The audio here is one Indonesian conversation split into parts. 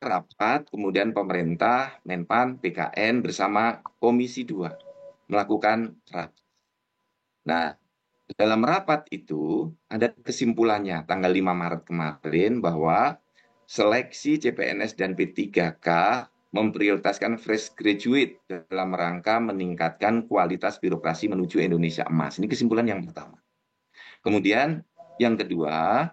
rapat, kemudian pemerintah, Menpan, BKN bersama Komisi 2 melakukan rapat. Nah, dalam rapat itu ada kesimpulannya tanggal 5 Maret kemarin bahwa seleksi CPNS dan P3K memprioritaskan fresh graduate dalam rangka meningkatkan kualitas birokrasi menuju Indonesia Emas. Ini kesimpulan yang pertama. Kemudian yang kedua,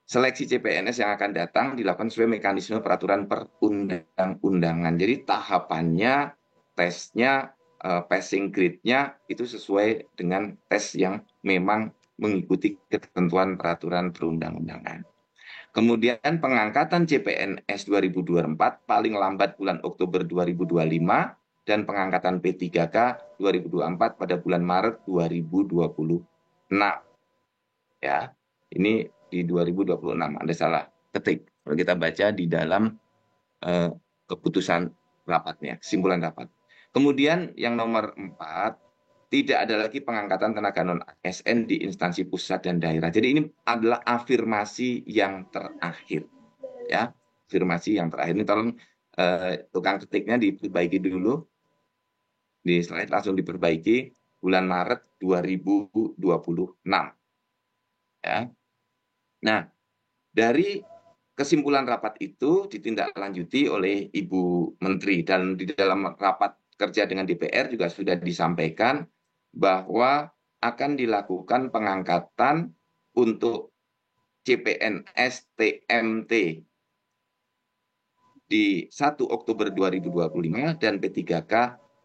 seleksi CPNS yang akan datang dilakukan sesuai mekanisme peraturan perundang-undangan. Jadi tahapannya, tesnya, passing grade-nya itu sesuai dengan tes yang memang mengikuti ketentuan peraturan perundang-undangan. Kemudian pengangkatan CPNS 2024 paling lambat bulan Oktober 2025 dan pengangkatan P3K 2024 pada bulan Maret 2026. Ya, ini di 2026 Anda salah ketik. Kalau kita baca di dalam eh, keputusan rapatnya, kesimpulan rapat. Kemudian yang nomor 4, tidak ada lagi pengangkatan tenaga non ASN di instansi pusat dan daerah. Jadi ini adalah afirmasi yang terakhir, ya, afirmasi yang terakhir. Ini tolong tukang ketiknya diperbaiki dulu, di slide langsung diperbaiki bulan Maret 2026, ya. Nah, dari kesimpulan rapat itu ditindaklanjuti oleh Ibu Menteri, dan di dalam rapat kerja dengan DPR juga sudah disampaikan bahwa akan dilakukan pengangkatan untuk CPNS TMT di 1 Oktober 2025 dan P3K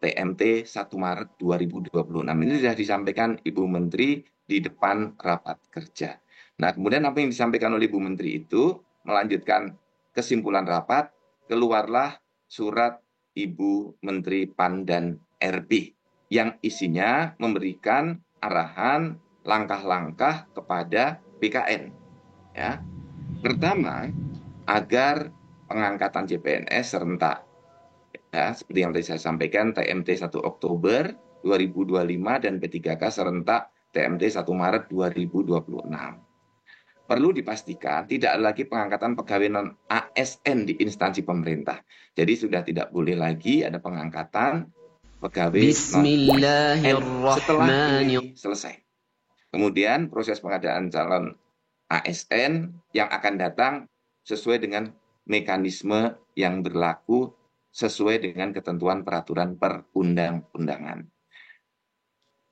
TMT 1 Maret 2026. Ini sudah disampaikan Ibu Menteri di depan rapat kerja. Nah, kemudian apa yang disampaikan oleh Ibu Menteri itu melanjutkan kesimpulan rapat, keluarlah surat Ibu Menteri PAN dan RB yang isinya memberikan arahan langkah-langkah kepada BKN. Ya. Pertama, agar pengangkatan CPNS serentak. Ya, seperti yang tadi saya sampaikan, TMT 1 Oktober 2025 dan P3K serentak TMT 1 Maret 2026. Perlu dipastikan tidak ada lagi pengangkatan pegawai non ASN di instansi pemerintah. Jadi sudah tidak boleh lagi ada pengangkatan pegawai non ASN setelah Bismillahirrahmanirrahim. ini selesai. Kemudian proses pengadaan calon ASN yang akan datang sesuai dengan mekanisme yang berlaku sesuai dengan ketentuan peraturan perundang-undangan.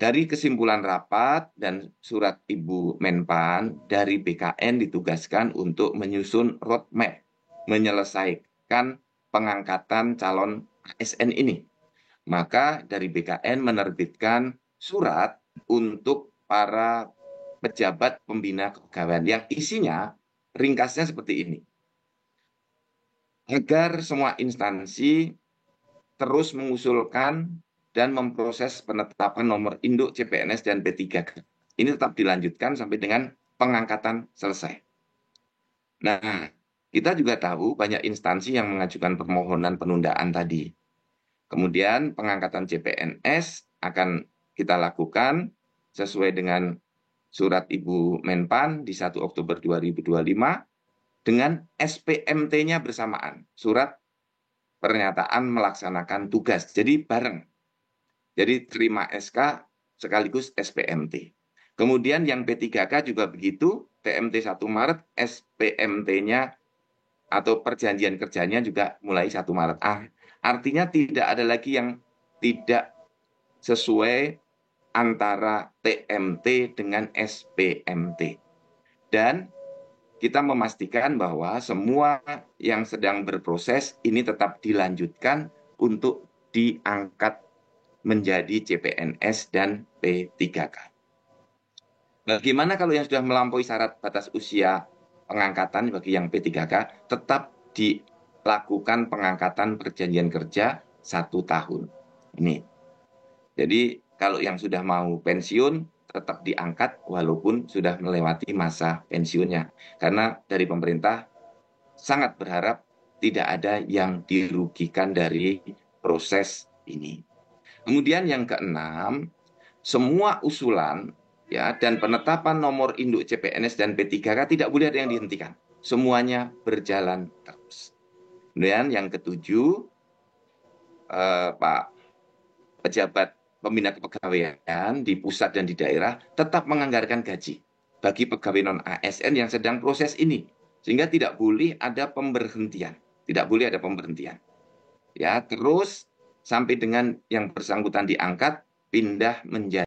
Dari kesimpulan rapat dan surat Ibu Menpan, dari BKN ditugaskan untuk menyusun roadmap menyelesaikan pengangkatan calon ASN ini. Maka dari BKN menerbitkan surat untuk para pejabat pembina kepegawaian yang isinya ringkasnya seperti ini. Agar semua instansi terus mengusulkan dan memproses penetapan nomor induk CPNS dan P3K. Ini tetap dilanjutkan sampai dengan pengangkatan selesai. Nah, kita juga tahu banyak instansi yang mengajukan permohonan penundaan tadi. Kemudian pengangkatan CPNS akan kita lakukan sesuai dengan surat Ibu Menpan di 1 Oktober 2025 dengan SPMT-nya bersamaan, surat pernyataan melaksanakan tugas. Jadi bareng. Jadi terima SK sekaligus SPMT. Kemudian yang P3K juga begitu, TMT 1 Maret, SPMT-nya atau perjanjian kerjanya juga mulai 1 Maret. Artinya tidak ada lagi yang tidak sesuai antara TMT dengan SPMT. Dan kita memastikan bahwa semua yang sedang berproses ini tetap dilanjutkan untuk diangkat menjadi CPNS dan P3K. Bagaimana kalau yang sudah melampaui syarat batas usia pengangkatan bagi yang P3K, tetap dilakukan pengangkatan perjanjian kerja 1 tahun. Ini. Jadi kalau yang sudah mau pensiun tetap diangkat walaupun sudah melewati masa pensiunnya. Karena dari pemerintah sangat berharap tidak ada yang dirugikan dari proses ini. Kemudian yang keenam, semua usulan ya dan penetapan nomor induk CPNS dan P3K tidak boleh ada yang dihentikan. Semuanya berjalan terus. Kemudian yang ketujuh, Pak pejabat pembina kepegawaian di pusat dan di daerah tetap menganggarkan gaji bagi pegawai non-ASN yang sedang proses ini, sehingga tidak boleh ada pemberhentian, tidak boleh ada pemberhentian. Ya, terus sampai dengan yang bersangkutan diangkat, pindah menjadi